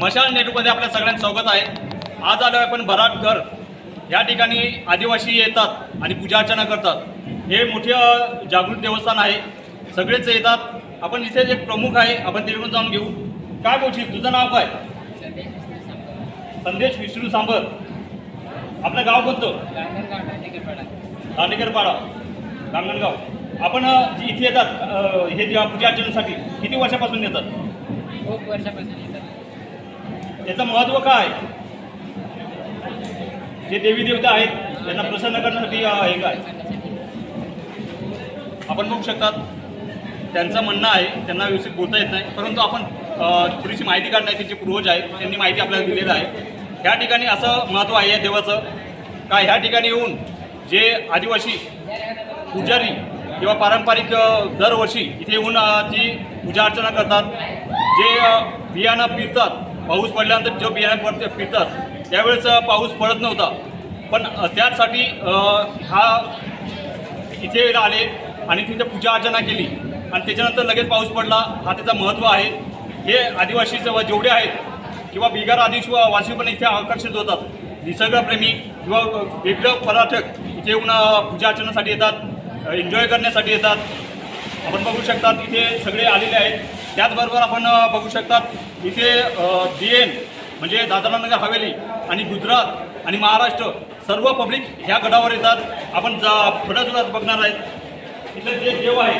मशाल नेटवर्कमध्ये आपल्या सगळ्यांचं स्वागत आहे। आज आलो आपण बराटघर या ठिकाणी आदिवासी येतात आणि पूजा अर्चना करतात। हे मोठे जागृत देवस्थान आहे, सगळेच येतात। आपण इथे एक प्रमुख आहे, आपण तिकडून जाऊन घेऊ। काय बोलशील, तुझं नाव काय? संदेश विष्णू सांबर। आपलं गाव कोणतं? दांडेकरपाडा, गांगणगाव। आपण इथे येतात हे पूजा अर्चनेसाठी किती वर्षापासून येतात? खूप वर्षापासून येतात। याचं महत्त्व काय? जे देवी देवता आहेत त्यांना प्रसन्न करण्यासाठी हे काय? आपण बघू शकतात त्यांचं म्हणणं आहे, त्यांना व्यवस्थित बोलता येत नाही, परंतु आपण थोडीशी माहिती काढण्याची त्यांचे पूर्वज आहेत, त्यांनी माहिती आपल्याला दिलेलं आहे। ह्या ठिकाणी असं महत्त्व आहे या देवाचं का ह्या ठिकाणी येऊन जे आदिवासी पुजारी किंवा पारंपरिक दरवर्षी इथे येऊन ती पूजा अर्चना करतात। जे बियाणं पिरतात, पाऊस पडल्यानंतर जो बियाणं पिरतात त्यावेळेस पाऊस पडत नव्हता, पण त्यासाठी हा इथे आले आणि तिथे पूजा अर्चना केली आणि त्याच्यानंतर लगेच पाऊस पडला। हा त्याचं महत्त्व आहे। हे आदिवासी जेवढे आहेत किंवा बिगर आदिवासी पण इथे आकर्षित होतात, निसर्गप्रेमी किंवा वेगळं पर्यटक इथे येऊन पूजा अर्चनासाठी येतात, एन्जॉय करण्यासाठी येतात। आपण बघू शकतात इथे सगळे आलेले आहेत। त्याचबरोबर आपण बघू शकतात इथे DN म्हणजे दादरानगर हवेली आणि गुजरात आणि महाराष्ट्र सर्व पब्लिक ह्या गडावर येतात। आपण पुढे बघणार आहेत इथे जे देव आहे,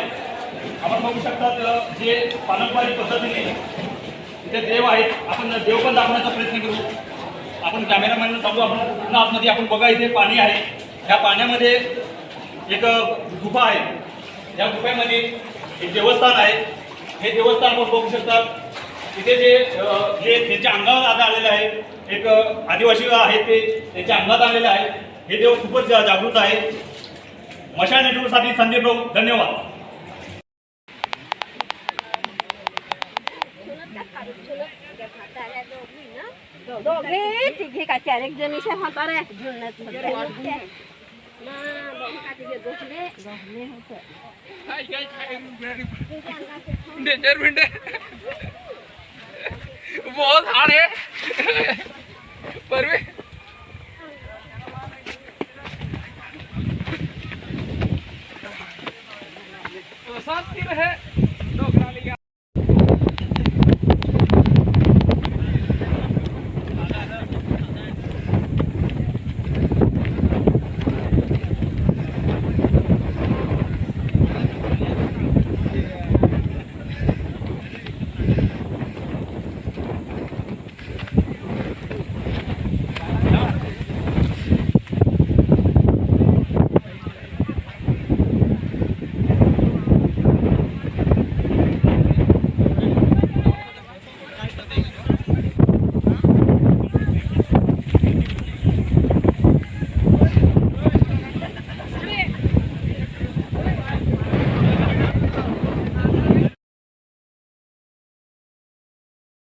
आपण बघू शकतात जे पारंपरिक पद्धतीने इथे देव आहेत। आपण देव पण दाखवण्याचा प्रयत्न करू। आपण कॅमेरामॅनला सांगू आपण पूर्ण आतमध्ये आपण बघा इथे पाणी आहे। ह्या पाण्यामध्ये एक गुफा आहे, या गुफेमध्ये एक देवस्थान आहे। हे देवस्थान आपण बघू शकतात इथे जे त्यांच्या अंगावर आता आलेलं आहे, एक आदिवासी आहेत ते त्यांच्या अंगात आलेलं आहे। हे देव खूपच जागृत आहे। मशाल नेटवर्कसाठी संदीप भाऊ, धन्यवाद। दोघे तिघे का चार एक जणी म्हातारे बहुत हार्ड है पर भी साथ की रहे।